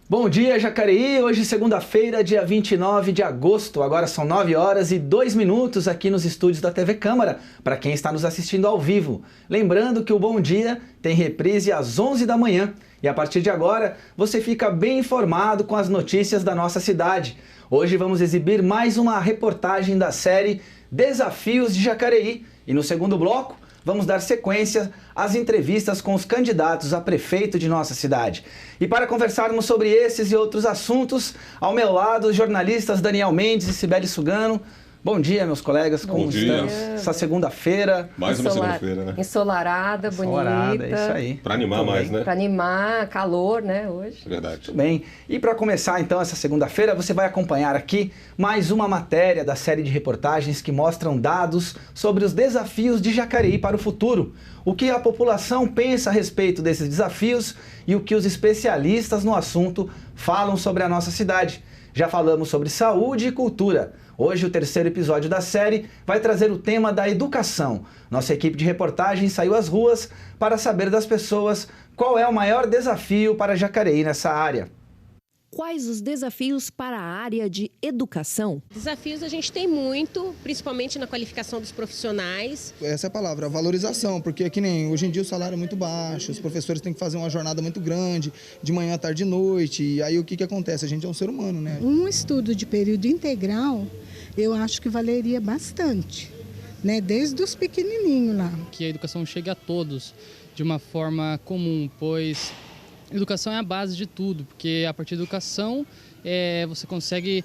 Bom dia, Jacareí. Hoje, segunda-feira, dia 29 de agosto. Agora são 9 horas e 2 minutos aqui nos estúdios da TV Câmara, para quem está nos assistindo ao vivo. Lembrando que o Bom Dia tem reprise às 11 da manhã. E a partir de agora, você fica bem informado com as notícias da nossa cidade. Hoje vamos exibir mais uma reportagem da série Desafios de Jacareí. E no segundo bloco, vamos dar sequência às entrevistas com os candidatos a prefeito de nossa cidade. E para conversarmos sobre esses e outros assuntos, ao meu lado, os jornalistas Daniel Mendes e Cibele Sugano. Bom dia, meus colegas, como estamos? Essa segunda-feira. Mais uma segunda-feira, né? Ensolarada, bonita. É isso aí. Para animar mais, né? Para animar, calor, né, hoje. Verdade. Muito bem. E para começar, então, essa segunda-feira, você vai acompanhar aqui mais uma matéria da série de reportagens que mostram dados sobre os desafios de Jacareí para o futuro. O que a população pensa a respeito desses desafios e o que os especialistas no assunto falam sobre a nossa cidade. Já falamos sobre saúde e cultura. Hoje, o terceiro episódio da série vai trazer o tema da educação. Nossa equipe de reportagem saiu às ruas para saber das pessoas qual é o maior desafio para Jacareí nessa área. Quais os desafios para a área de educação? Desafios a gente tem muito, principalmente na qualificação dos profissionais. Essa é a palavra, a valorização, porque que nem hoje em dia o salário é muito baixo, os professores têm que fazer uma jornada muito grande, de manhã, tarde e noite, e aí o que acontece? A gente é um ser humano, né? Um estudo de período integral, eu acho que valeria bastante, né? Desde os pequenininhos lá. Que a educação chegue a todos de uma forma comum, pois educação é a base de tudo, porque a partir da educação você consegue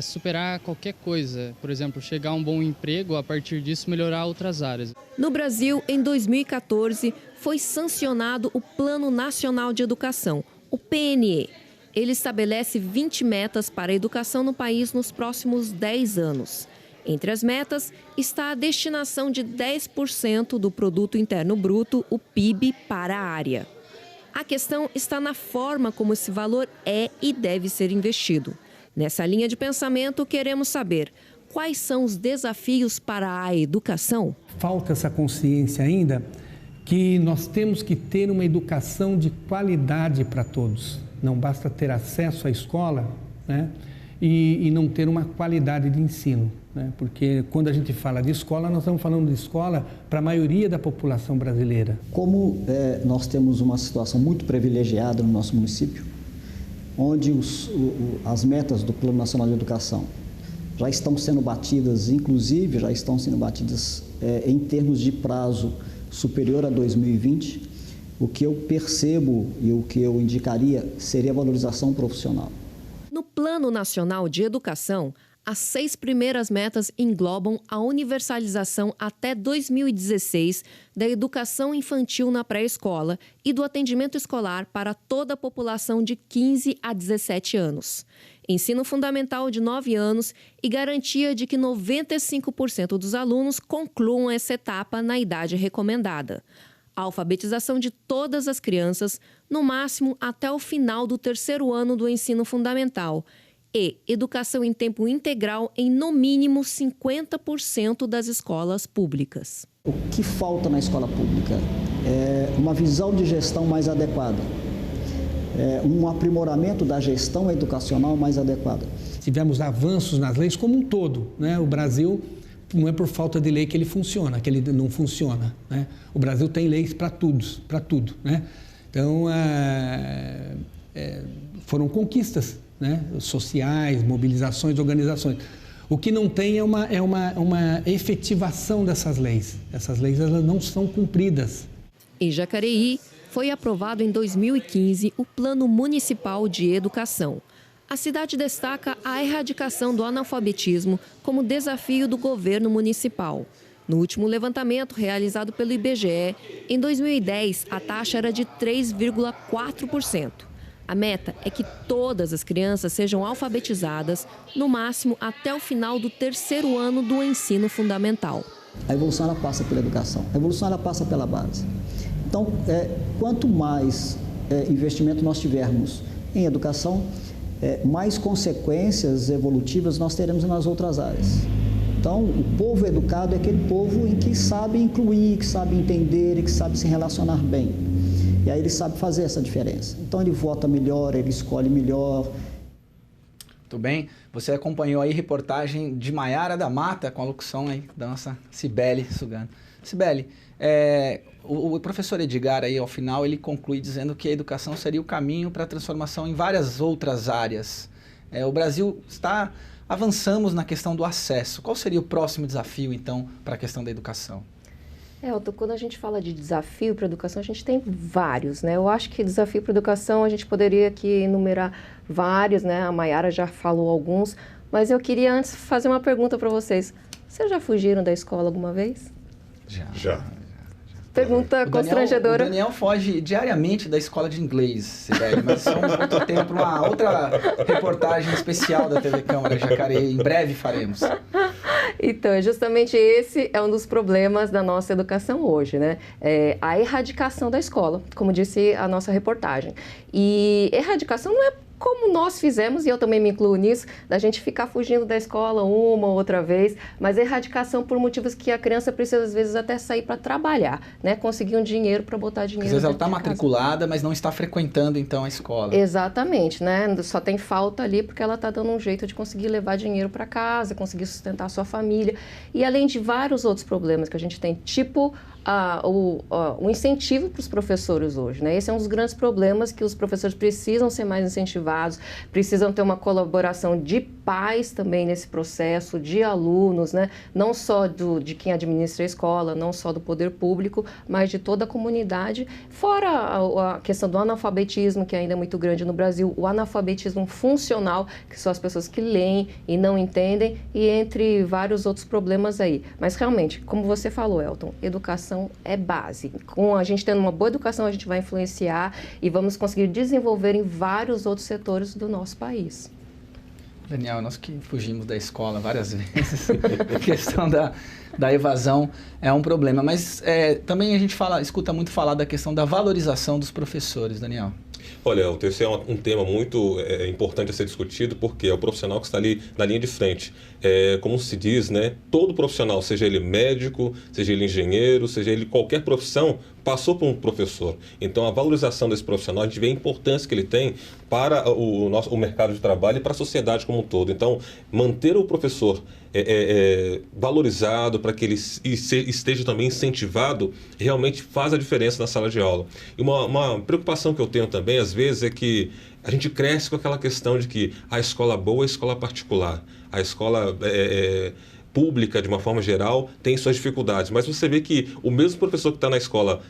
superar qualquer coisa. Por exemplo, chegar a um bom emprego, a partir disso melhorar outras áreas. No Brasil, em 2014, foi sancionado o Plano Nacional de Educação, o PNE. Ele estabelece 20 metas para a educação no país nos próximos 10 anos. Entre as metas está a destinação de 10% do Produto Interno Bruto, o PIB, para a área. A questão está na forma como esse valor é e deve ser investido. Nessa linha de pensamento, queremos saber quais são os desafios para a educação. Falta essa consciência ainda que nós temos que ter uma educação de qualidade para todos. Não basta ter acesso à escola, né, e não ter uma qualidade de ensino. Porque quando a gente fala de escola, nós estamos falando de escola para a maioria da população brasileira. Como nós temos uma situação muito privilegiada no nosso município, onde as metas do Plano Nacional de Educação já estão sendo batidas, inclusive já estão sendo batidas em termos de prazo superior a 2020, o que eu percebo e o que eu indicaria seria a valorização profissional. No Plano Nacional de Educação, as 6 primeiras metas englobam a universalização até 2016 da educação infantil na pré-escola e do atendimento escolar para toda a população de 15 a 17 anos. Ensino fundamental de 9 anos e garantia de que 95% dos alunos concluam essa etapa na idade recomendada. A alfabetização de todas as crianças, no máximo até o final do 3º ano do ensino fundamental, e educação em tempo integral em, no mínimo, 50% das escolas públicas. O que falta na escola pública é uma visão de gestão mais adequada, um aprimoramento da gestão educacional mais adequada. Tivemos avanços nas leis como um todo, né? O Brasil não é por falta de lei que ele funciona, que ele não funciona, né? O Brasil tem leis para tudo, né? Então, foram conquistas, né, sociais, mobilizações, organizações. O que não tem é uma efetivação dessas leis. Essas leis elas não são cumpridas. Em Jacareí, foi aprovado em 2015 o Plano Municipal de Educação. A cidade destaca a erradicação do analfabetismo como desafio do governo municipal. No último levantamento realizado pelo IBGE, em 2010, a taxa era de 3,4%. A meta é que todas as crianças sejam alfabetizadas, no máximo até o final do 3º ano do ensino fundamental. A evolução ela passa pela educação, a evolução ela passa pela base. Então, quanto mais investimento nós tivermos em educação, mais consequências evolutivas nós teremos nas outras áreas. Então, o povo educado é aquele povo em que sabe incluir, que sabe entender e que sabe se relacionar bem. E aí ele sabe fazer essa diferença. Então ele vota melhor, ele escolhe melhor. Muito bem. Você acompanhou aí reportagem de Maiara da Mata, com a locução aí da nossa Cibele Sugano. Cibele, o professor Edgar aí, ao final, ele conclui dizendo que a educação seria o caminho para a transformação em várias outras áreas. O Brasil avançamos na questão do acesso. Qual seria o próximo desafio, então, para a questão da educação? Elton, quando a gente fala de desafio para a educação, a gente tem vários, né? Eu acho que desafio para a educação, a gente poderia aqui enumerar vários, né? A Maiara já falou alguns, mas eu queria antes fazer uma pergunta para vocês. Vocês já fugiram da escola alguma vez? Já. Pergunta constrangedora. O Daniel foge diariamente da escola de inglês, Sibeli, mas isso é um outro tempo, uma outra reportagem especial da TV Câmara Jacareí. Em breve faremos. Então, justamente esse é um dos problemas da nossa educação hoje, né? A erradicação da escola, como disse a nossa reportagem. E erradicação não é como nós fizemos, e eu também me incluo nisso, da gente ficar fugindo da escola uma ou outra vez, mas erradicação por motivos que a criança precisa, às vezes, até sair para trabalhar, né? Conseguir um dinheiro para botar dinheiro. Às vezes ela está matriculada, mas não está frequentando, então, a escola. Exatamente, né? Só tem falta ali porque ela está dando um jeito de conseguir levar dinheiro para casa, conseguir sustentar a sua família. E além de vários outros problemas que a gente tem, tipo o incentivo para os professores hoje, né? Esse é um dos grandes problemas, que os professores precisam ser mais incentivados, precisam ter uma colaboração de pais também nesse processo, de alunos, né? Não só de quem administra a escola, não só do poder público, mas de toda a comunidade, fora a questão do analfabetismo, que ainda é muito grande no Brasil, o analfabetismo funcional, que são as pessoas que leem e não entendem, e entre vários outros problemas aí. Mas realmente, como você falou, Elton, educação é base. Com a gente tendo uma boa educação, a gente vai influenciar e vamos conseguir desenvolver em vários outros setores do nosso país. Daniel, nós que fugimos da escola várias vezes, a questão da evasão é um problema, mas também a gente escuta muito falar da questão da valorização dos professores, Daniel. Olha, esse é um tema muito importante a ser discutido, porque é o profissional que está ali na linha de frente. Como se diz, né? Todo profissional, seja ele médico, seja ele engenheiro, seja ele qualquer profissão, passou por um professor. Então, a valorização desse profissional, a gente vê a importância que ele tem para o mercado de trabalho e para a sociedade como um todo. Então, manter o professor valorizado, para que ele esteja também incentivado, realmente faz a diferença na sala de aula. E uma preocupação que eu tenho também, às vezes, é que a gente cresce com aquela questão de que a escola boa é a escola particular, a escola pública, de uma forma geral, tem suas dificuldades. Mas você vê que o mesmo professor que está na escola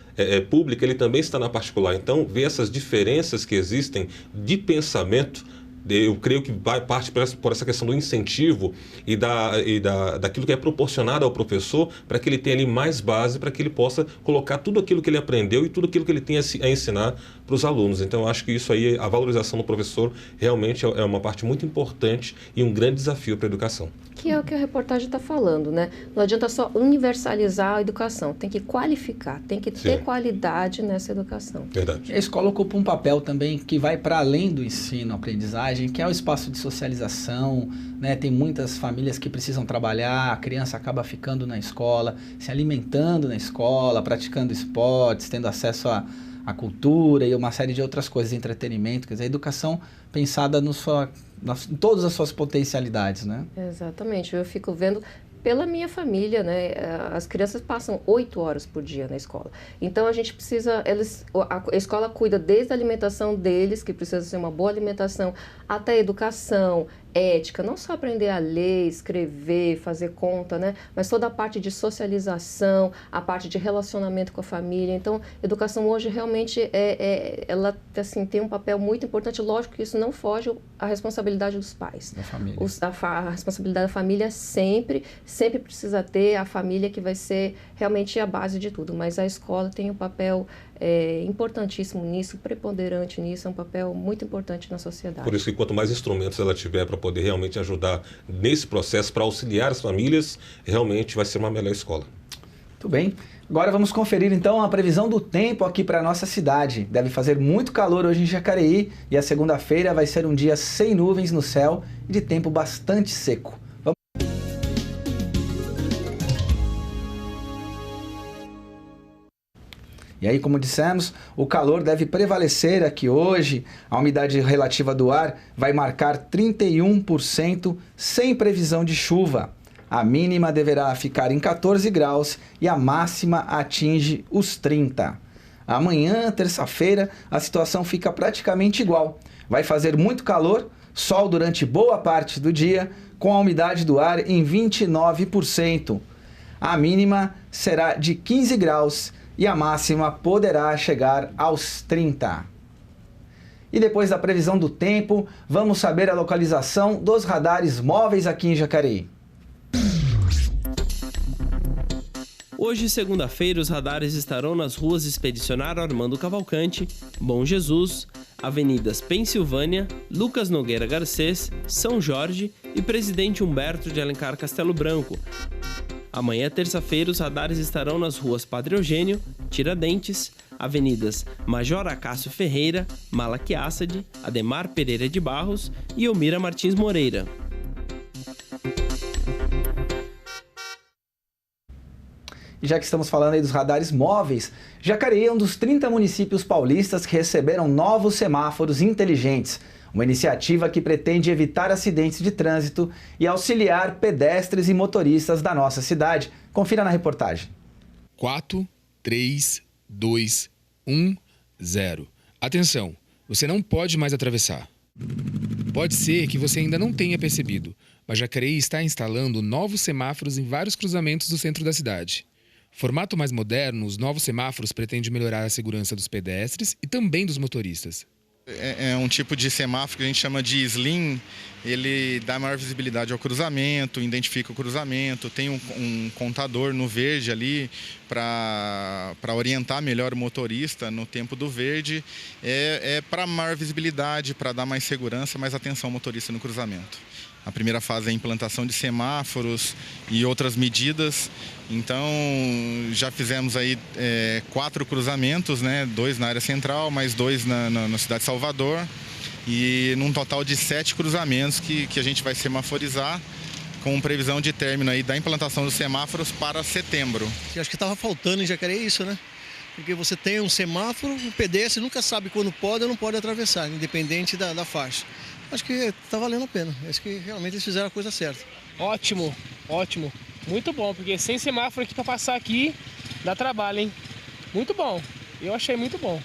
pública, ele também está na particular. Então, ver essas diferenças que existem de pensamento, eu creio que parte por essa questão do incentivo e daquilo que é proporcionado ao professor, para que ele tenha ali mais base, para que ele possa colocar tudo aquilo que ele aprendeu e tudo aquilo que ele tem a ensinar para os alunos. Então, eu acho que isso aí, a valorização do professor, realmente é uma parte muito importante e um grande desafio para a educação. Que é o que a reportagem está falando, né? Não adianta só universalizar a educação, tem que qualificar, tem que ter qualidade nessa educação. Verdade. A escola ocupa um papel também que vai para além do ensino, aprendizagem, que é o espaço de socialização, né? Tem muitas famílias que precisam trabalhar, a criança acaba ficando na escola, se alimentando na escola, praticando esportes, tendo acesso à cultura e uma série de outras coisas, entretenimento, quer dizer, a educação pensada em todas as suas potencialidades, né? Exatamente, eu fico vendo pela minha família, né? As crianças passam 8 horas por dia na escola. Então, a gente precisa... A escola cuida desde a alimentação deles, que precisa ser uma boa alimentação, até a educação, ética, não só aprender a ler, escrever, fazer conta, né? Mas toda a parte de socialização, a parte de relacionamento com a família. Então, a educação hoje realmente ela assim, tem um papel muito importante. Lógico que isso não foge à responsabilidade dos pais. Da família. A responsabilidade da família sempre precisa ter a família, que vai ser realmente a base de tudo. Mas a escola tem um papel importantíssimo nisso, preponderante nisso, é um papel muito importante na sociedade. Por isso que quanto mais instrumentos ela tiver para poder realmente ajudar nesse processo, para auxiliar as famílias, realmente vai ser uma melhor escola. Muito bem. Agora vamos conferir então a previsão do tempo aqui para a nossa cidade. Deve fazer muito calor hoje em Jacareí e a segunda-feira vai ser um dia sem nuvens no céu e de tempo bastante seco. E aí, como dissemos, o calor deve prevalecer aqui hoje. A umidade relativa do ar vai marcar 31% sem previsão de chuva. A mínima deverá ficar em 14 graus e a máxima atinge os 30. Amanhã, terça-feira, a situação fica praticamente igual. Vai fazer muito calor, sol durante boa parte do dia, com a umidade do ar em 29%. A mínima será de 15 graus e a máxima poderá chegar aos 30. E depois da previsão do tempo, vamos saber a localização dos radares móveis aqui em Jacareí. Hoje, segunda-feira, os radares estarão nas ruas Expedicionário Armando Cavalcante, Bom Jesus, Avenidas Pensilvânia, Lucas Nogueira Garcês, São Jorge e Presidente Humberto de Alencar Castelo Branco. Amanhã, terça-feira, os radares estarão nas ruas Padre Eugênio, Tiradentes, Avenidas Major Acácio Ferreira, Malaquiássade, Ademar Pereira de Barros e Elmira Martins Moreira. E já que estamos falando aí dos radares móveis, Jacareí é um dos 30 municípios paulistas que receberam novos semáforos inteligentes. Uma iniciativa que pretende evitar acidentes de trânsito e auxiliar pedestres e motoristas da nossa cidade. Confira na reportagem. 4, 3, 2, 1, 0. Atenção, você não pode mais atravessar. Pode ser que você ainda não tenha percebido, mas Jacareí está instalando novos semáforos em vários cruzamentos do centro da cidade. Formato mais moderno, os novos semáforos pretendem melhorar a segurança dos pedestres e também dos motoristas. É um tipo de semáforo que a gente chama de slim. Ele dá maior visibilidade ao cruzamento, identifica o cruzamento, tem um contador no verde ali para orientar melhor o motorista no tempo do verde. É para maior visibilidade, para dar mais segurança, mais atenção ao motorista no cruzamento. A primeira fase é a implantação de semáforos e outras medidas. Então, já fizemos aí 4 cruzamentos, né? 2 na área central, mais 2 na cidade de Salvador. E num total de 7 cruzamentos que a gente vai semaforizar, com previsão de término aí da implantação dos semáforos para setembro. Eu acho que estava faltando em Jacareí isso, né? Porque você tem um semáforo, o pedestre nunca sabe quando pode ou não pode atravessar, independente da faixa. Acho que está valendo a pena. Acho que realmente eles fizeram a coisa certa. Ótimo, ótimo. Muito bom, porque sem semáforo aqui para passar aqui, dá trabalho, hein? Muito bom. Eu achei muito bom.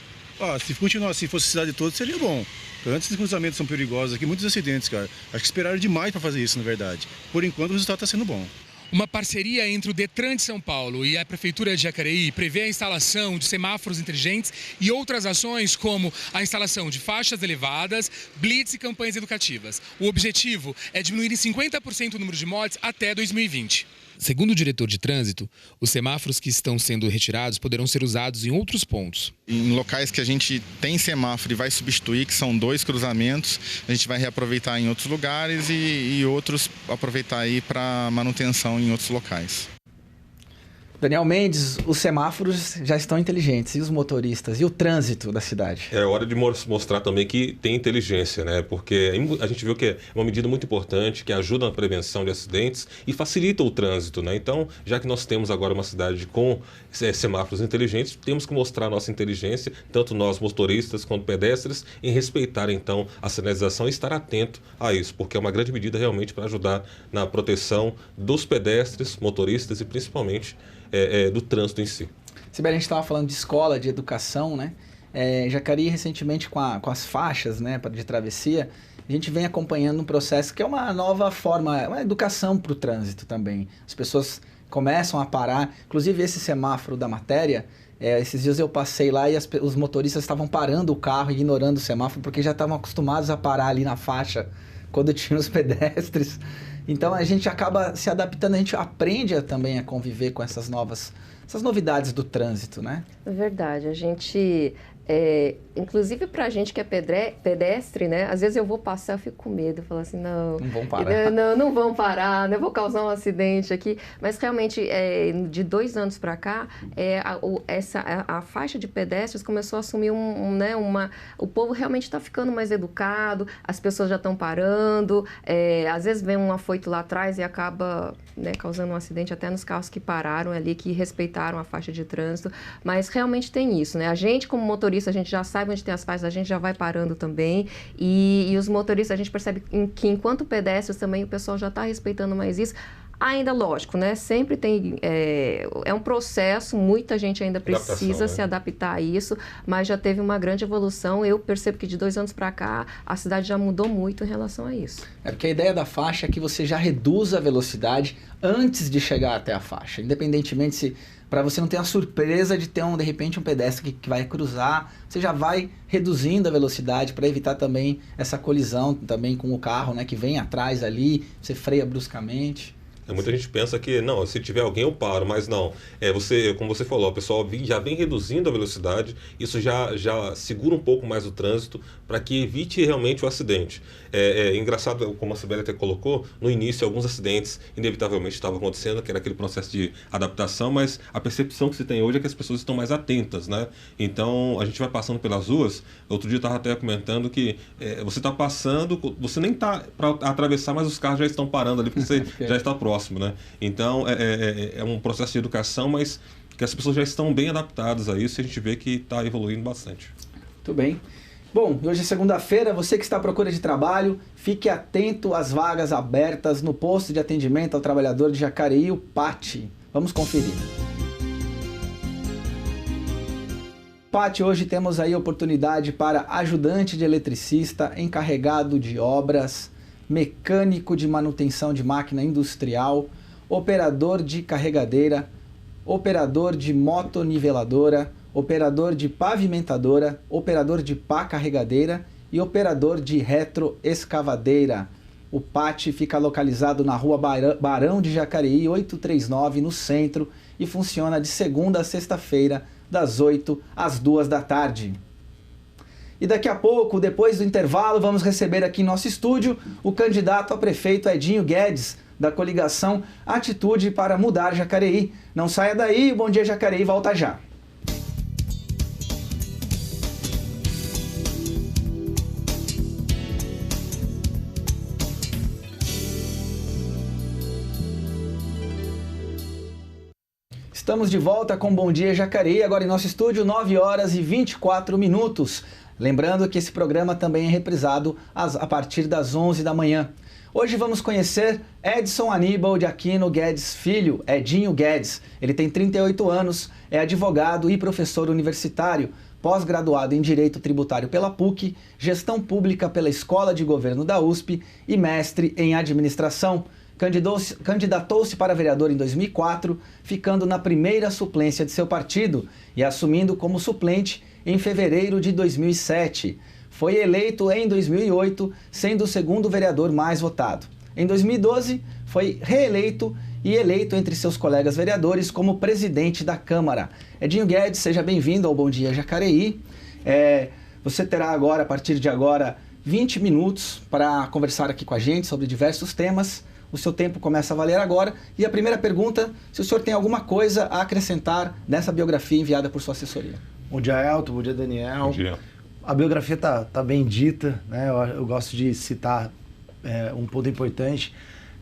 Se continuar assim, fosse cidade toda, seria bom. Antes os cruzamentos são perigosos aqui, muitos acidentes, cara. Acho que esperaram demais para fazer isso, na verdade. Por enquanto, o resultado está sendo bom. Uma parceria entre o Detran de São Paulo e a Prefeitura de Jacareí prevê a instalação de semáforos inteligentes e outras ações como a instalação de faixas elevadas, blitz e campanhas educativas. O objetivo é diminuir em 50% o número de mortes até 2020. Segundo o diretor de trânsito, os semáforos que estão sendo retirados poderão ser usados em outros pontos. Em locais que a gente tem semáforo e vai substituir, que são 2 cruzamentos, a gente vai reaproveitar em outros lugares e outros aproveitar aí para manutenção em outros locais. Daniel Mendes, os semáforos já estão inteligentes, e os motoristas, e o trânsito da cidade? É hora de mostrar também que tem inteligência, né? Porque a gente viu que é uma medida muito importante, que ajuda na prevenção de acidentes e facilita o trânsito, né? Então, já que nós temos agora uma cidade com semáforos inteligentes, temos que mostrar a nossa inteligência, tanto nós motoristas quanto pedestres, em respeitar então a sinalização e estar atento a isso, porque é uma grande medida realmente para ajudar na proteção dos pedestres, motoristas e principalmente do trânsito em si. Sibeli, a gente estava falando de escola, de educação, né? Jacareí, recentemente, com as faixas, né, de travessia, a gente vem acompanhando um processo que é uma nova forma, uma educação para o trânsito também. As pessoas começam a parar, inclusive esse semáforo da matéria, esses dias eu passei lá e os motoristas estavam parando o carro, ignorando o semáforo, porque já estavam acostumados a parar ali na faixa, quando tinha os pedestres. Então a gente acaba se adaptando, a gente aprende também a conviver com essas novidades do trânsito, né? É verdade, a gente Inclusive para a gente que é pedestre, né? Às vezes eu vou passar, eu fico com medo, eu falo assim, não vão parar, não vão parar, né? Vou causar um acidente aqui. Mas realmente, de 2 anos para cá, a faixa de pedestres começou a assumir o povo realmente está ficando mais educado, as pessoas já estão parando, às vezes vem um afoito lá atrás e acaba, né, causando um acidente até nos carros que pararam ali, que respeitaram a faixa de trânsito, mas realmente tem isso, né? A gente, como motorista, a gente já sabe onde tem as faixas, a gente já vai parando também, e os motoristas, a gente percebe que enquanto pedestres também o pessoal já está respeitando mais isso. Ainda, lógico, né? Sempre tem... É um processo, muita gente ainda precisa se adaptar a isso, mas já teve uma grande evolução. Eu percebo que de 2 anos para cá, a cidade já mudou muito em relação a isso. É porque a ideia da faixa é que você já reduza a velocidade antes de chegar até a faixa, independentemente se... Para você não ter a surpresa de ter, de repente, um pedestre que vai cruzar, você já vai reduzindo a velocidade para evitar também essa colisão também com o carro, né, que vem atrás ali, você freia bruscamente. Muita gente pensa que, não, se tiver alguém eu paro, mas não. Como você falou, o pessoal já vem reduzindo a velocidade, isso já segura um pouco mais o trânsito para que evite realmente o acidente. É engraçado, como a Sibeli até colocou, no início alguns acidentes inevitavelmente estavam acontecendo, que era aquele processo de adaptação, mas a percepção que se tem hoje é que as pessoas estão mais atentas, né? Então, a gente vai passando pelas ruas, outro dia eu estava até comentando que você está passando, você nem está para atravessar, mas os carros já estão parando ali, porque você já está próximo, né? Então, é um processo de educação, mas que as pessoas já estão bem adaptadas a isso e a gente vê que está evoluindo bastante. Muito bem. Bom, hoje é segunda-feira, você que está à procura de trabalho, fique atento às vagas abertas no posto de atendimento ao trabalhador de Jacareí, o PAT. Vamos conferir. PAT, hoje temos aí oportunidade para ajudante de eletricista, encarregado de obras, mecânico de manutenção de máquina industrial, operador de carregadeira, operador de motoniveladora, operador de pavimentadora, operador de pá carregadeira e operador de retroescavadeira. O PAT fica localizado na rua Barão de Jacareí, 839, no centro, e funciona de segunda a sexta-feira, das 8 às 2 da tarde. E daqui a pouco, depois do intervalo, vamos receber aqui em nosso estúdio o candidato a prefeito Edinho Guedes, da coligação Atitude para Mudar Jacareí. Não saia daí, o Bom Dia Jacareí volta já. Estamos de volta com Bom Dia Jacareí, agora em nosso estúdio, 9 horas e 24 minutos. Lembrando que esse programa também é reprisado a partir das 11 da manhã. Hoje vamos conhecer Edson Aníbal de Aquino Guedes Filho, Edinho Guedes. Ele tem 38 anos, é advogado e professor universitário, pós-graduado em Direito Tributário pela PUC, Gestão Pública pela Escola de Governo da USP e mestre em Administração. Candidatou-se para vereador em 2004, ficando na primeira suplência de seu partido e assumindo como suplente em fevereiro de 2007. Foi eleito em 2008, sendo o segundo vereador mais votado. Em 2012, foi reeleito e eleito entre seus colegas vereadores como presidente da Câmara. Edinho Guedes, seja bem-vindo ao Bom Dia Jacareí. Você terá agora, a partir de agora, 20 minutos para conversar aqui com a gente sobre diversos temas. O seu tempo começa a valer agora. E a primeira pergunta, se o senhor tem alguma coisa a acrescentar nessa biografia enviada por sua assessoria. Bom dia, Elton. Bom dia, Daniel. Bom dia. A biografia tá bem dita, né? Eu gosto de citar um ponto importante.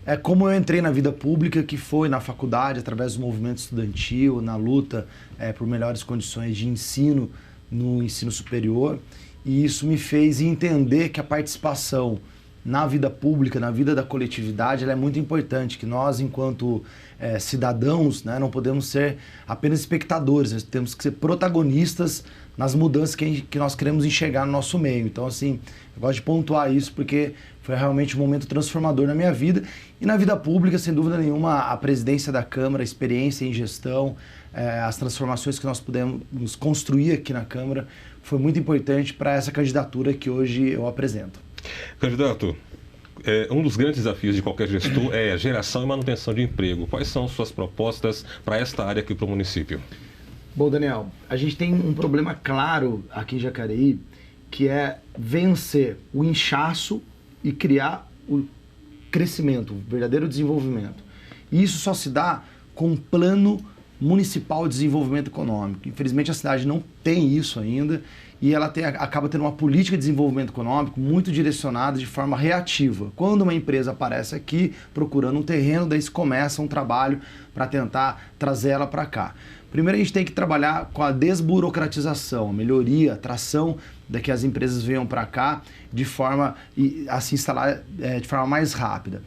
É como eu entrei na vida pública, que foi na faculdade, através do movimento estudantil, na luta por melhores condições de ensino no ensino superior. E isso me fez entender que a participação na vida pública, na vida da coletividade, ela é muito importante, que nós, enquanto cidadãos, né, não podemos ser apenas espectadores, nós temos que ser protagonistas nas mudanças que nós queremos enxergar no nosso meio. Então, assim, eu gosto de pontuar isso porque foi realmente um momento transformador na minha vida e na vida pública, sem dúvida nenhuma, a presidência da Câmara, a experiência em gestão, as transformações que nós pudemos construir aqui na Câmara, foi muito importante para essa candidatura que hoje eu apresento. Candidato, um dos grandes desafios de qualquer gestor é a geração e manutenção de emprego. Quais são suas propostas para esta área aqui para o município? Bom, Daniel, a gente tem um problema claro aqui em Jacareí, que é vencer o inchaço e criar o crescimento, o verdadeiro desenvolvimento. E isso só se dá com um plano municipal de desenvolvimento econômico. Infelizmente a cidade não tem isso ainda e ela acaba tendo uma política de desenvolvimento econômico muito direcionada de forma reativa. Quando uma empresa aparece aqui procurando um terreno, daí se começa um trabalho para tentar trazer ela para cá. Primeiro a gente tem que trabalhar com a desburocratização, a melhoria, a atração de que as empresas venham para cá de forma a se instalar de forma mais rápida.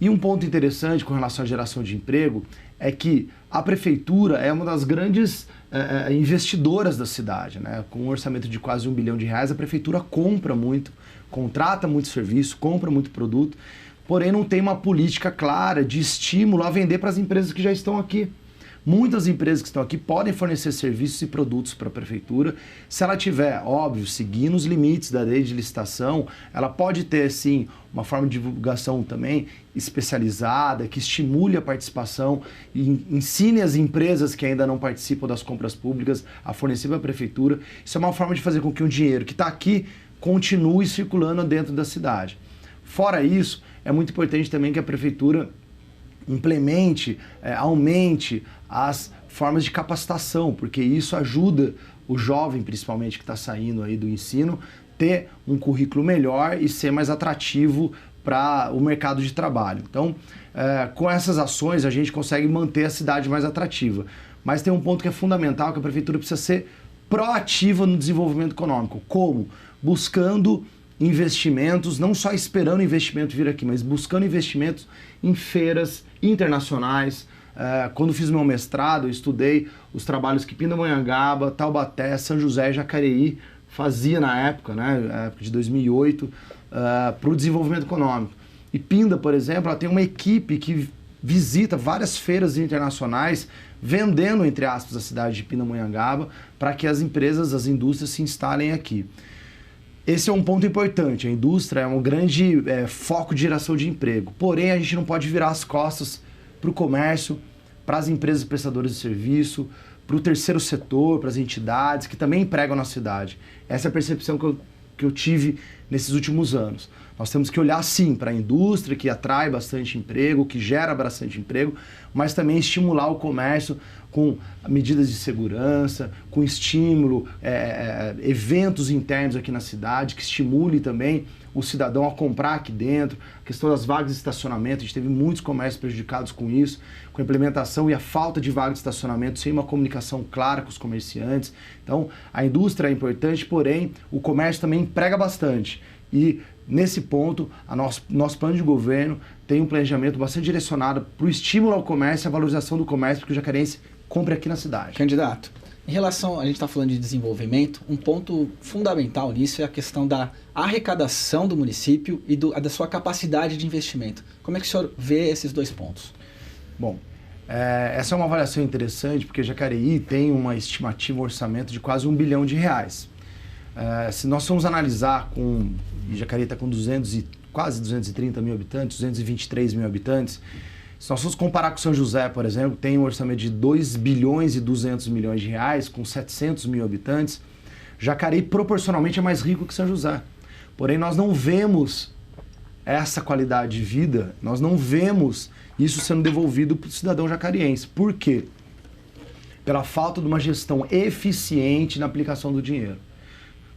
E um ponto interessante com relação à geração de emprego é que a prefeitura é uma das grandes investidoras da cidade, né? Com um orçamento de quase R$1 bilhão, a prefeitura compra muito, contrata muito serviço, compra muito produto, porém não tem uma política clara de estímulo a vender para as empresas que já estão aqui. Muitas empresas que estão aqui podem fornecer serviços e produtos para a prefeitura. Se ela tiver, óbvio, seguindo os limites da lei de licitação, ela pode ter, sim, uma forma de divulgação também especializada, que estimule a participação e ensine as empresas que ainda não participam das compras públicas a fornecer para a prefeitura. Isso é uma forma de fazer com que o dinheiro que está aqui continue circulando dentro da cidade. Fora isso, é muito importante também que a prefeitura implemente, aumente as formas de capacitação, porque isso ajuda o jovem, principalmente que está saindo aí do ensino, ter um currículo melhor e ser mais atrativo para o mercado de trabalho. Então, com essas ações a gente consegue manter a cidade mais atrativa. Mas tem um ponto que é fundamental, que a prefeitura precisa ser proativa no desenvolvimento econômico. Como? Buscando investimentos, não só esperando o investimento vir aqui, mas buscando investimentos em feiras internacionais. Quando fiz meu mestrado, eu estudei os trabalhos que Pindamonhangaba, Taubaté, São José e Jacareí fazia na época, né, época de 2008, para o desenvolvimento econômico. E Pinda, por exemplo, ela tem uma equipe que visita várias feiras internacionais, vendendo, entre aspas, a cidade de Pindamonhangaba, para que as empresas, as indústrias se instalem aqui. Esse é um ponto importante. A indústria é um grande foco de geração de emprego. Porém, a gente não pode virar as costas para o comércio, para as empresas prestadoras de serviço, para o terceiro setor, para as entidades que também empregam na cidade. Essa é a percepção que eu tive nesses últimos anos. Nós temos que olhar, sim, para a indústria, que atrai bastante emprego, que gera bastante emprego, mas também estimular o comércio com medidas de segurança, com estímulo, eventos internos aqui na cidade, que estimule também o cidadão a comprar aqui dentro. A questão das vagas de estacionamento, a gente teve muitos comércios prejudicados com isso, com a implementação e a falta de vagas de estacionamento, sem uma comunicação clara com os comerciantes. Então, a indústria é importante, porém, o comércio também emprega bastante. E, nesse ponto, nosso plano de governo tem um planejamento bastante direcionado para o estímulo ao comércio e a valorização do comércio, porque o jacarense compra aqui na cidade. Candidato, em relação, a gente está falando de desenvolvimento, um ponto fundamental nisso é a questão da arrecadação do município e da sua capacidade de investimento. Como é que o senhor vê esses dois pontos? Bom, essa é uma avaliação interessante, porque Jacareí tem uma estimativa, um orçamento de quase R$1 bilhão. Se nós formos analisar, Jacareí está com quase 230 mil habitantes, 223 mil habitantes. Se nós formos comparar com São José, por exemplo, tem um orçamento de R$2 bilhões e 200 milhões, com 700 mil habitantes, Jacareí proporcionalmente é mais rico que São José. Porém, nós não vemos essa qualidade de vida, nós não vemos isso sendo devolvido para o cidadão jacariense. Por quê? Pela falta de uma gestão eficiente na aplicação do dinheiro.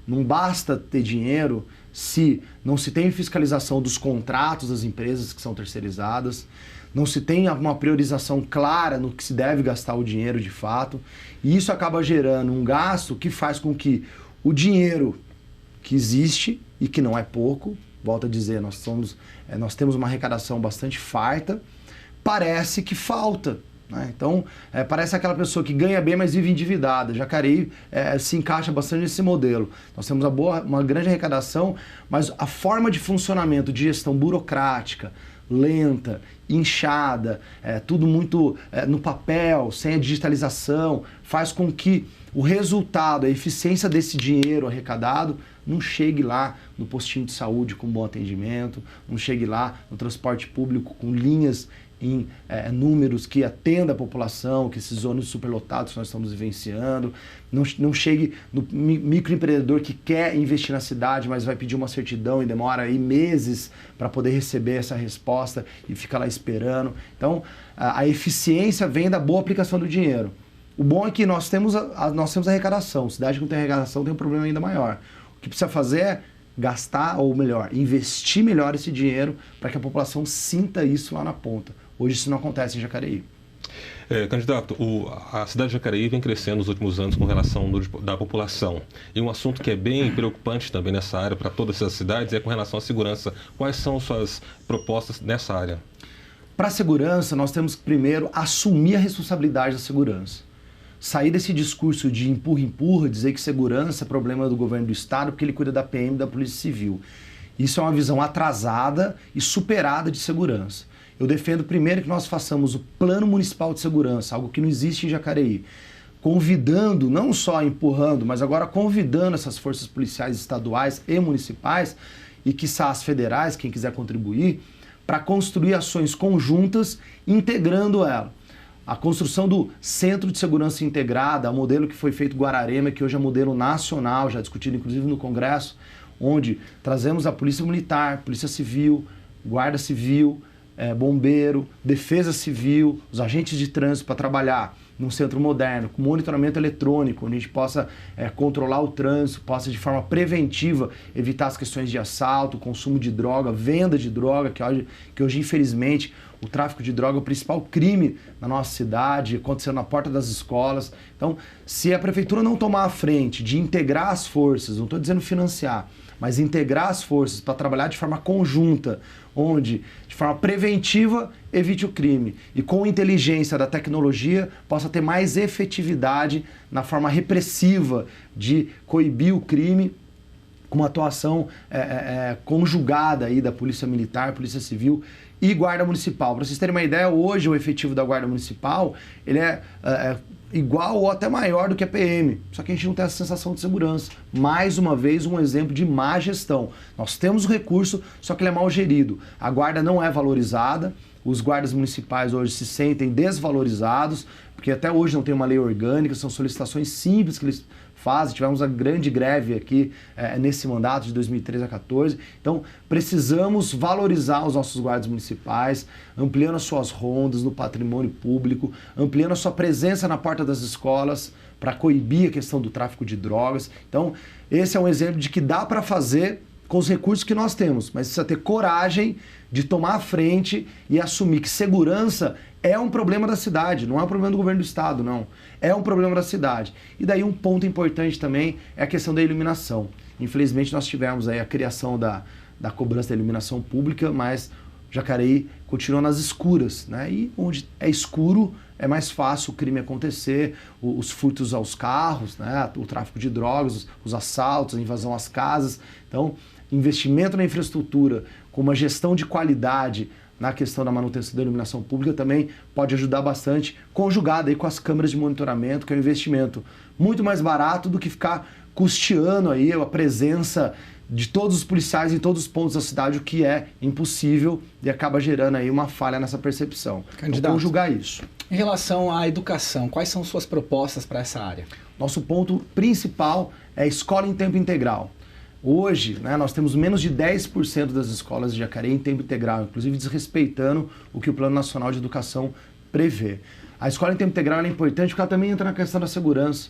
Não basta ter dinheiro se não se tem fiscalização dos contratos das empresas que são terceirizadas, não se tem uma priorização clara no que se deve gastar o dinheiro de fato, e isso acaba gerando um gasto que faz com que o dinheiro que existe, e que não é pouco, volto a dizer, nós temos uma arrecadação bastante farta, parece que falta. Então, parece aquela pessoa que ganha bem, mas vive endividada. Jacareí se encaixa bastante nesse modelo. Nós temos uma grande arrecadação, mas a forma de funcionamento de gestão burocrática, lenta, inchada, tudo muito no papel, sem a digitalização, faz com que o resultado, a eficiência desse dinheiro arrecadado não chegue lá no postinho de saúde com bom atendimento, não chegue lá no transporte público com linhas em números que atenda a população, que esses ônibus superlotados que nós estamos vivenciando, não chegue no microempreendedor que quer investir na cidade, mas vai pedir uma certidão e demora aí meses para poder receber essa resposta e fica lá esperando. Então, a eficiência vem da boa aplicação do dinheiro. O bom é que nós temos arrecadação. Cidade que não tem arrecadação tem um problema ainda maior. O que precisa fazer é gastar, ou melhor, investir melhor esse dinheiro para que a população sinta isso lá na ponta. Hoje isso não acontece em Jacareí. Candidato, a cidade de Jacareí vem crescendo nos últimos anos com relação ao número da população. E um assunto que é bem preocupante também nessa área para todas essas cidades é com relação à segurança. Quais são suas propostas nessa área? Para a segurança, nós temos que primeiro assumir a responsabilidade da segurança. Sair desse discurso de empurra-empurra, dizer que segurança é problema do governo do estado porque ele cuida da PM e da Polícia Civil. Isso é uma visão atrasada e superada de segurança. Eu defendo primeiro que nós façamos o Plano Municipal de Segurança, algo que não existe em Jacareí, convidando, não só empurrando, mas agora convidando essas forças policiais estaduais e municipais e quiçá as federais, quem quiser contribuir, para construir ações conjuntas, integrando ela. A construção do Centro de Segurança Integrada, o modelo que foi feito em Guararema, que hoje é modelo nacional, já discutido inclusive no Congresso, onde trazemos a Polícia Militar, Polícia Civil, Guarda Civil, bombeiro, defesa civil, os agentes de trânsito para trabalhar num centro moderno, com monitoramento eletrônico, onde a gente possa controlar o trânsito, possa de forma preventiva evitar as questões de assalto, consumo de droga, venda de droga, que hoje infelizmente o tráfico de droga é o principal crime na nossa cidade, acontecendo na porta das escolas. Então, se a prefeitura não tomar a frente de integrar as forças, não estou dizendo financiar, mas integrar as forças para trabalhar de forma conjunta, onde, de forma preventiva, evite o crime e com inteligência da tecnologia possa ter mais efetividade na forma repressiva de coibir o crime, com uma atuação conjugada aí da Polícia Militar, Polícia Civil e Guarda Municipal. Para vocês terem uma ideia, hoje o efetivo da Guarda Municipal ele é igual ou até maior do que a PM, só que a gente não tem essa sensação de segurança. Mais uma vez, um exemplo de má gestão. Nós temos o recurso, só que ele é mal gerido. A guarda não é valorizada, os guardas municipais hoje se sentem desvalorizados, porque até hoje não tem uma lei orgânica, são solicitações simples que eles fazem. Tivemos uma grande greve aqui nesse mandato de 2013 a 2014. Então, precisamos valorizar os nossos guardas municipais, ampliando as suas rondas no patrimônio público, ampliando a sua presença na porta das escolas para coibir a questão do tráfico de drogas. Então, esse é um exemplo de que dá para fazer com os recursos que nós temos, mas precisa ter coragem de tomar a frente e assumir que segurança é um problema da cidade, não é um problema do governo do estado, não. É um problema da cidade. E daí um ponto importante também é a questão da iluminação. Infelizmente nós tivemos aí a criação da cobrança da iluminação pública, mas Jacareí continua nas escuras, né? E onde é escuro é mais fácil o crime acontecer, os furtos aos carros, né? O tráfico de drogas, os assaltos, a invasão às casas. Então, investimento na infraestrutura com uma gestão de qualidade na questão da manutenção da iluminação pública também pode ajudar bastante, conjugado aí com as câmeras de monitoramento, que é um investimento muito mais barato do que ficar custeando aí a presença de todos os policiais em todos os pontos da cidade, o que é impossível e acaba gerando aí uma falha nessa percepção. Candidato, então, conjugar isso. Em relação à educação, quais são suas propostas para essa área? Nosso ponto principal é a escola em tempo integral. Hoje, né, nós temos menos de 10% das escolas de Jacareí em tempo integral, inclusive desrespeitando o que o Plano Nacional de Educação prevê. A escola em tempo integral é importante porque ela também entra na questão da segurança.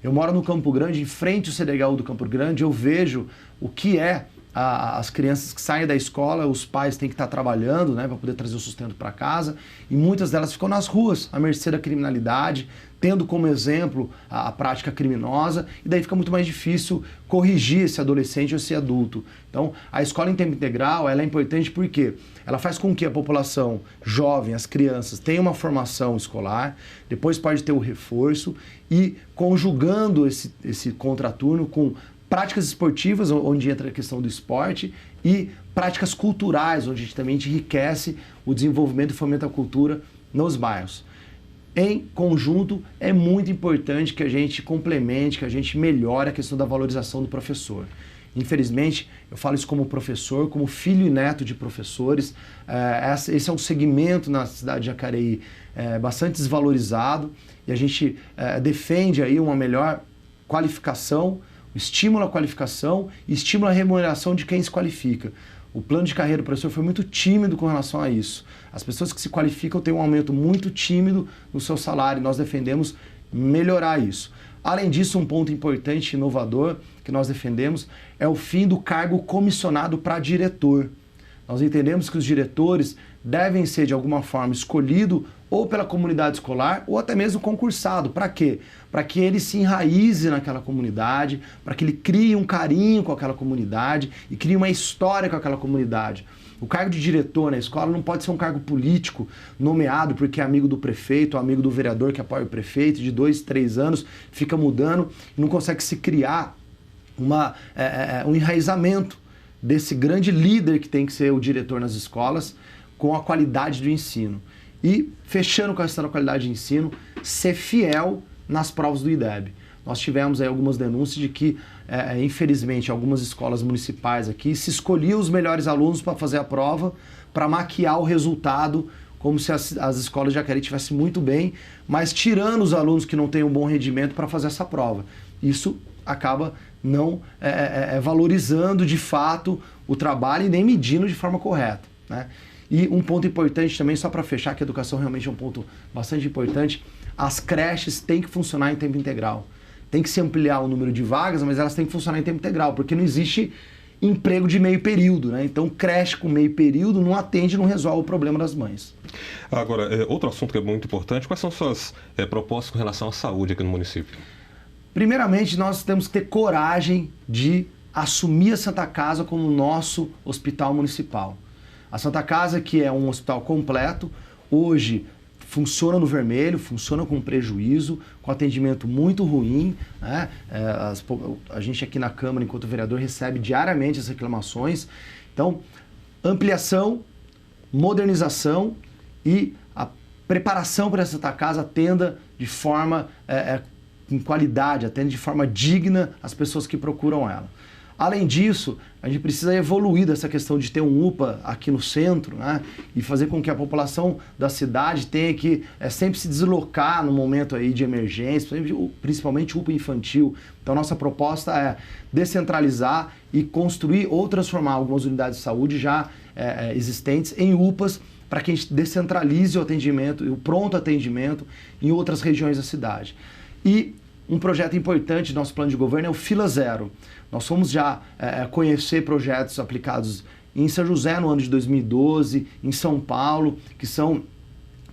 Eu moro no Campo Grande, em frente ao CDHU do Campo Grande, eu vejo o que é as crianças que saem da escola, os pais têm que estar trabalhando, né, para poder trazer o sustento para casa, e muitas delas ficam nas ruas, à mercê da criminalidade, tendo como exemplo a prática criminosa, e daí fica muito mais difícil corrigir esse adolescente ou esse adulto. Então, a escola em tempo integral ela é importante porque ela faz com que a população jovem, as crianças, tenham uma formação escolar, depois pode ter o reforço, e conjugando esse contraturno com práticas esportivas, onde entra a questão do esporte, e práticas culturais, onde a gente também enriquece o desenvolvimento e fomenta a cultura nos bairros. Em conjunto, é muito importante que a gente complemente, que a gente melhore a questão da valorização do professor. Infelizmente, eu falo isso como professor, como filho e neto de professores. Esse é um segmento na cidade de Jacareí bastante desvalorizado e a gente defende aí uma melhor qualificação, estímulo à qualificação e estímulo à remuneração de quem se qualifica. O plano de carreira do professor foi muito tímido com relação a isso. As pessoas que se qualificam têm um aumento muito tímido no seu salário e nós defendemos melhorar isso. Além disso, um ponto importante e inovador que nós defendemos é o fim do cargo comissionado para diretor. Nós entendemos que os diretores devem ser, de alguma forma, escolhidos ou pela comunidade escolar ou até mesmo concursado. Para quê? Para que ele se enraize naquela comunidade, para que ele crie um carinho com aquela comunidade e crie uma história com aquela comunidade. O cargo de diretor na escola não pode ser um cargo político nomeado porque é amigo do prefeito, ou amigo do vereador que apoia o prefeito, de 2, 3 anos, fica mudando e não consegue se criar um enraizamento desse grande líder que tem que ser o diretor nas escolas com a qualidade do ensino. E, fechando com a questão da qualidade de ensino, ser fiel nas provas do IDEB. Nós tivemos aí algumas denúncias de que, infelizmente, algumas escolas municipais aqui se escolhiam os melhores alunos para fazer a prova, para maquiar o resultado, como se as escolas de Jacareí estivessem muito bem, mas tirando os alunos que não têm um bom rendimento para fazer essa prova. Isso acaba não valorizando de fato o trabalho e nem medindo de forma correta, né? E um ponto importante também, só para fechar, que a educação realmente é um ponto bastante importante, as creches têm que funcionar em tempo integral. Tem que se ampliar o número de vagas, mas elas têm que funcionar em tempo integral, porque não existe emprego de meio período, né? Então, creche com meio período não atende, não resolve o problema das mães. Agora, outro assunto que é muito importante, quais são suas propostas com relação à saúde aqui no município? Primeiramente, nós temos que ter coragem de assumir a Santa Casa como nosso hospital municipal. A Santa Casa, que é um hospital completo, hoje funciona no vermelho, funciona com prejuízo, com atendimento muito ruim, né? A gente aqui na Câmara, enquanto vereador, recebe diariamente as reclamações. Então, ampliação, modernização e a preparação para essa Santa Casa atenda de forma com qualidade, atende de forma digna as pessoas que procuram ela. Além disso, a gente precisa evoluir dessa questão de ter um UPA aqui no centro, né? E fazer com que a população da cidade tenha que sempre se deslocar no momento aí de emergência, principalmente UPA infantil. Então, nossa proposta é descentralizar e construir ou transformar algumas unidades de saúde já existentes em UPAs para que a gente descentralize o atendimento e o pronto atendimento em outras regiões da cidade. E um projeto importante do nosso plano de governo é o Fila Zero. Nós fomos já conhecer projetos aplicados em São José no ano de 2012, em São Paulo, que são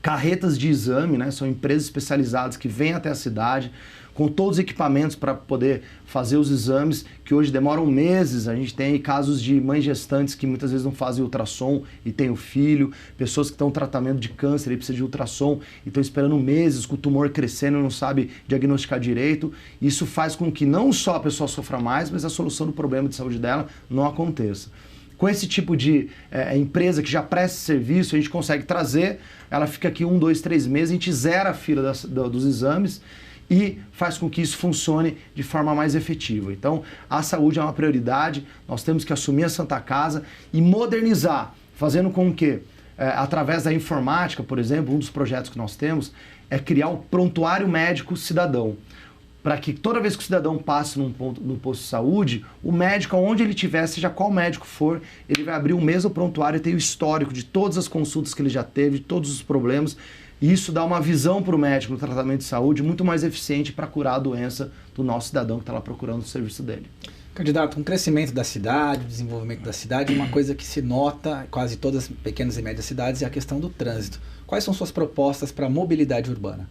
carretas de exame, né? São empresas especializadas que vêm até a cidade com todos os equipamentos para poder fazer os exames, que hoje demoram meses. A gente tem casos de mães gestantes que muitas vezes não fazem ultrassom e tem o filho, pessoas que estão em tratamento de câncer e precisam de ultrassom e estão esperando meses com o tumor crescendo e não sabe diagnosticar direito. Isso faz com que não só a pessoa sofra mais, mas a solução do problema de saúde dela não aconteça. Com esse tipo de empresa que já presta serviço, a gente consegue trazer, ela fica aqui 1, 2, 3 meses, a gente zera a fila dos exames e faz com que isso funcione de forma mais efetiva. Então, a saúde é uma prioridade, nós temos que assumir a Santa Casa e modernizar, fazendo com que, através da informática, por exemplo, um dos projetos que nós temos é criar o prontuário médico cidadão, para que toda vez que o cidadão passe no posto de saúde, o médico, onde ele estiver, seja qual médico for, ele vai abrir o mesmo prontuário e ter o histórico de todas as consultas que ele já teve, de todos os problemas. E isso dá uma visão para o médico no tratamento de saúde muito mais eficiente para curar a doença do nosso cidadão que está lá procurando o serviço dele. Candidato, um crescimento da cidade, o desenvolvimento da cidade, uma coisa que se nota em quase todas as pequenas e médias cidades é a questão do trânsito. Quais são suas propostas para a mobilidade urbana?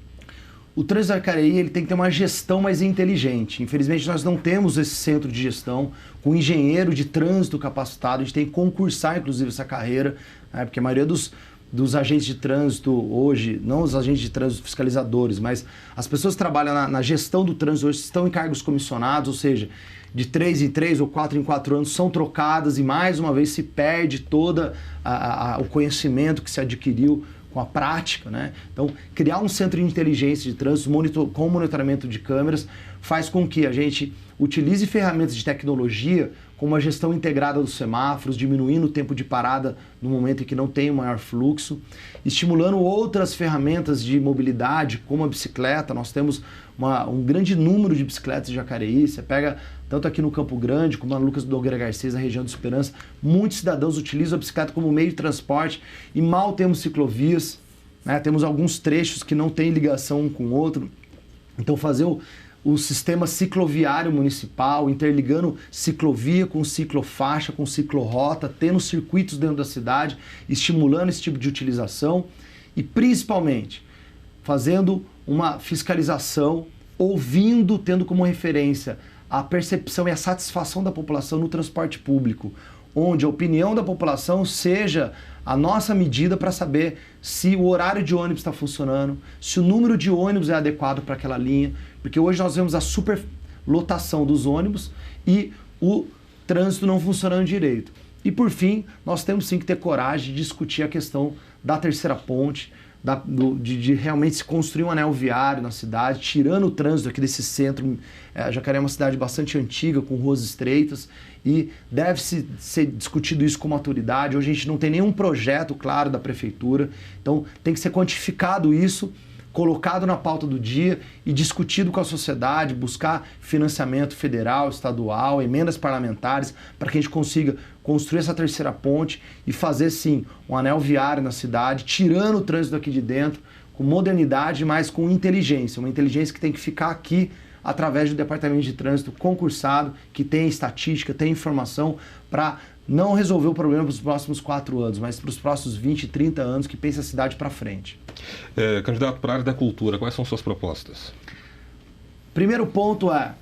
O trânsito de Jacareí ele tem que ter uma gestão mais inteligente. Infelizmente, nós não temos esse centro de gestão com engenheiro de trânsito capacitado. A gente tem que concursar, inclusive, essa carreira, né? Porque a maioria dos agentes de trânsito hoje, não os agentes de trânsito fiscalizadores, mas as pessoas que trabalham na gestão do trânsito hoje estão em cargos comissionados, ou seja, de 3 em 3 ou 4 em 4 anos são trocadas e mais uma vez se perde todo o conhecimento que se adquiriu com a prática, né? Então, criar um centro de inteligência de trânsito com monitoramento de câmeras faz com que a gente utilize ferramentas de tecnologia com uma gestão integrada dos semáforos, diminuindo o tempo de parada no momento em que não tem o maior fluxo, estimulando outras ferramentas de mobilidade, como a bicicleta. Nós temos um grande número de bicicletas em Jacareí. Você pega tanto aqui no Campo Grande, como na Lucas Nogueira Garcês, na região de Esperança, muitos cidadãos utilizam a bicicleta como meio de transporte e mal temos ciclovias, né? Temos alguns trechos que não têm ligação um com o outro. Então fazer o sistema cicloviário municipal, interligando ciclovia com ciclofaixa, com ciclorrota, tendo circuitos dentro da cidade, estimulando esse tipo de utilização e principalmente fazendo uma fiscalização, ouvindo, tendo como referência a percepção e a satisfação da população no transporte público, onde a opinião da população seja a nossa medida para saber se o horário de ônibus está funcionando, se o número de ônibus é adequado para aquela linha, porque hoje nós vemos a superlotação dos ônibus e o trânsito não funcionando direito. E por fim, nós temos sim que ter coragem de discutir a questão da terceira ponte, de realmente se construir um anel viário na cidade, tirando o trânsito aqui desse centro. Jacareí é uma cidade bastante antiga, com ruas estreitas, e deve-se ser discutido isso com maturidade. Hoje a gente não tem nenhum projeto claro da prefeitura, então tem que ser quantificado isso, colocado na pauta do dia e discutido com a sociedade, buscar financiamento federal, estadual, emendas parlamentares, para que a gente consiga construir essa terceira ponte e fazer, sim, um anel viário na cidade, tirando o trânsito daqui de dentro, com modernidade, mas com inteligência. Uma inteligência que tem que ficar aqui através do Departamento de Trânsito concursado, que tem estatística, tem informação para não resolver o problema para os próximos 4 anos, mas para os próximos 20, 30 anos, que pense a cidade para frente. Candidato, para a área da cultura, quais são suas propostas? Primeiro ponto é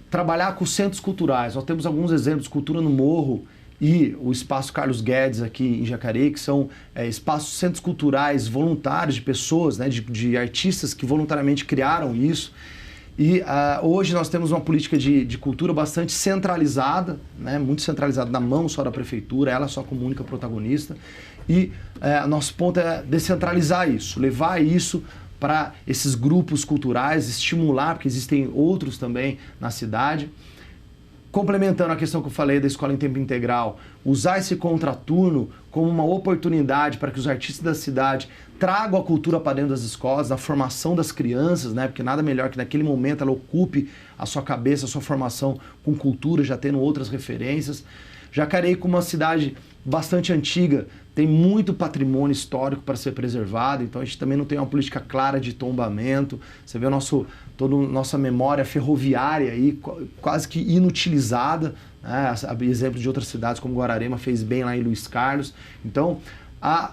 trabalhar com os centros culturais. Nós temos alguns exemplos, Cultura no Morro e o Espaço Carlos Guedes aqui em Jacareí, que são espaços, centros culturais voluntários de pessoas, né, de artistas que voluntariamente criaram isso. E hoje nós temos uma política de cultura bastante centralizada, né, muito centralizada na mão só da prefeitura, ela só como única protagonista. E nosso ponto é descentralizar isso, levar isso para esses grupos culturais, estimular, porque existem outros também na cidade. Complementando a questão que eu falei da escola em tempo integral, usar esse contraturno como uma oportunidade para que os artistas da cidade tragam a cultura para dentro das escolas, na formação das crianças, né? Porque nada melhor que naquele momento ela ocupe a sua cabeça, a sua formação com cultura, já tendo outras referências. Jacareí, como uma cidade bastante antiga, tem muito patrimônio histórico para ser preservado, então a gente também não tem uma política clara de tombamento. Você vê toda a nossa memória ferroviária aí, quase que inutilizada, né? Exemplo de outras cidades como Guararema fez bem lá em Luiz Carlos. Então,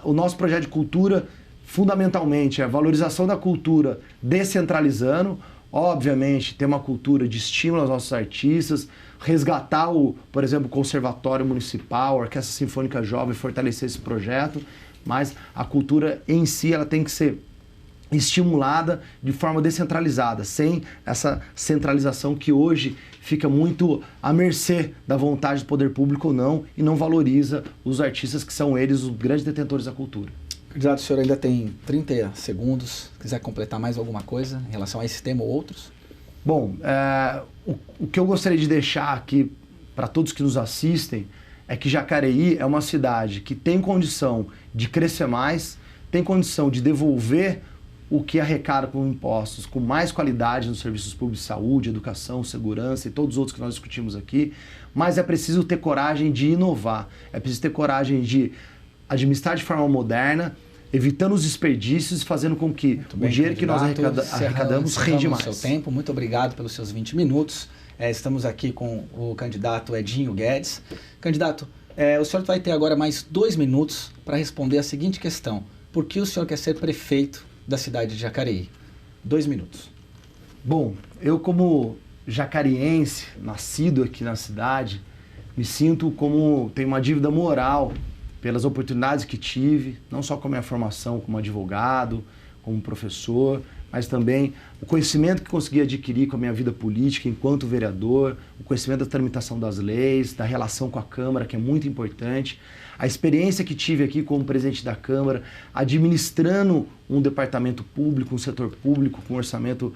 o nosso projeto de cultura, fundamentalmente, é a valorização da cultura descentralizando, obviamente, ter uma cultura de estímulo aos nossos artistas, resgatar, por exemplo, o Conservatório Municipal, a Orquestra Sinfônica Jovem, fortalecer esse projeto, mas a cultura em si ela tem que ser estimulada de forma descentralizada, sem essa centralização que hoje fica muito à mercê da vontade do poder público ou não, e não valoriza os artistas que são eles os grandes detentores da cultura. Candidato, o senhor ainda tem 30 segundos, se quiser completar mais alguma coisa em relação a esse tema ou outros? Bom, o que eu gostaria de deixar aqui para todos que nos assistem é que Jacareí é uma cidade que tem condição de crescer mais, tem condição de devolver o que arrecada com impostos com mais qualidade nos serviços públicos de saúde, educação, segurança e todos os outros que nós discutimos aqui, mas é preciso ter coragem de inovar, é preciso ter coragem de administrar de forma moderna, evitando os desperdícios e fazendo com que o dinheiro que nós arrecadamos rende mais. Seu tempo. Muito obrigado pelos seus 20 minutos. Estamos aqui com o candidato Edinho Guedes. Candidato, o senhor vai ter agora mais 2 minutos para responder a seguinte questão. Por que o senhor quer ser prefeito da cidade de Jacareí? 2 minutos. Bom, eu como jacariense, nascido aqui na cidade, me sinto como tenho uma dívida moral pelas oportunidades que tive, não só com a minha formação como advogado, como professor, mas também o conhecimento que consegui adquirir com a minha vida política enquanto vereador, o conhecimento da tramitação das leis, da relação com a Câmara, que é muito importante, a experiência que tive aqui como presidente da Câmara, administrando um departamento público, um setor público com um orçamento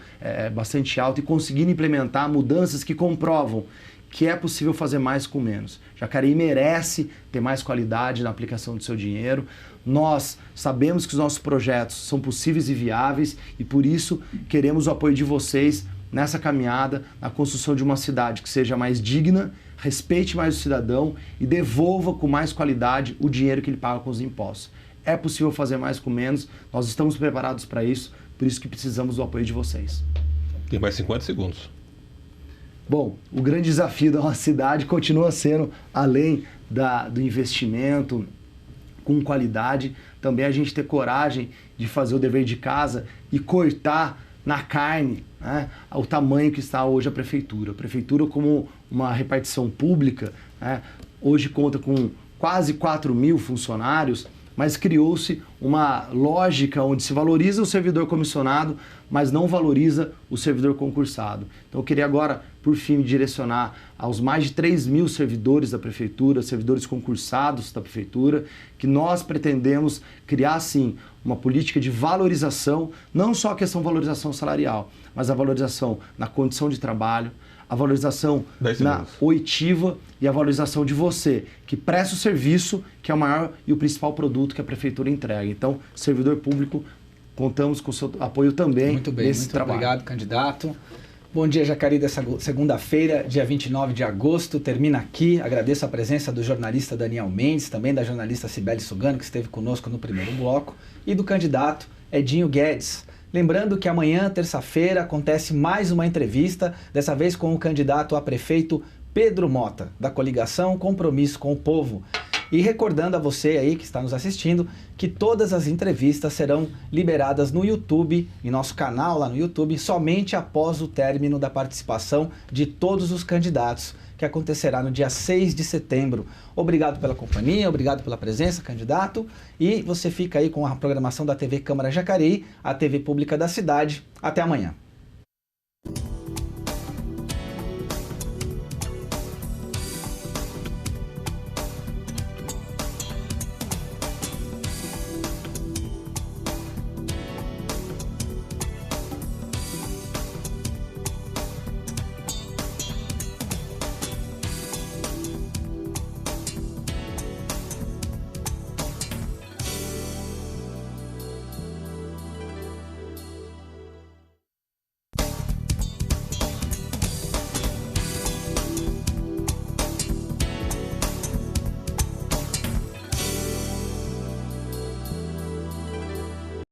bastante alto e conseguindo implementar mudanças que comprovam que é possível fazer mais com menos. Jacareí merece ter mais qualidade na aplicação do seu dinheiro. Nós sabemos que os nossos projetos são possíveis e viáveis e por isso queremos o apoio de vocês nessa caminhada, na construção de uma cidade que seja mais digna, respeite mais o cidadão e devolva com mais qualidade o dinheiro que ele paga com os impostos. É possível fazer mais com menos, nós estamos preparados para isso, por isso que precisamos do apoio de vocês. Tem mais 50 segundos. Bom, o grande desafio da nossa cidade continua sendo, além do investimento com qualidade, também a gente ter coragem de fazer o dever de casa e cortar na carne, né, o tamanho que está hoje a prefeitura. A prefeitura, como uma repartição pública, né, hoje conta com quase 4.000 funcionários, mas criou-se uma lógica onde se valoriza o servidor comissionado, mas não valoriza o servidor concursado. Então eu queria agora, por fim, me direcionar aos mais de 3.000 servidores da prefeitura, servidores concursados da prefeitura, que nós pretendemos criar, sim, uma política de valorização, não só a questão de valorização salarial, mas a valorização na condição de trabalho, a valorização na oitiva e a valorização de você, que presta o serviço, que é o maior e o principal produto que a prefeitura entrega. Então, servidor público, contamos com o seu apoio também muito bem, nesse muito trabalho. Obrigado, candidato. Bom dia, Jacareí, dessa segunda-feira, dia 29 de agosto, termina aqui. Agradeço a presença do jornalista Daniel Mendes, também da jornalista Cibele Sugano, que esteve conosco no primeiro bloco, e do candidato Edinho Guedes. Lembrando que amanhã, terça-feira, acontece mais uma entrevista, dessa vez com o candidato a prefeito Pedro Mota, da coligação Compromisso com o Povo. E recordando a você aí que está nos assistindo, que todas as entrevistas serão liberadas no YouTube, em nosso canal lá no YouTube, somente após o término da participação de todos os candidatos, que acontecerá no dia 6 de setembro. Obrigado pela companhia, obrigado pela presença, candidato. E você fica aí com a programação da TV Câmara Jacareí, a TV pública da cidade. Até amanhã.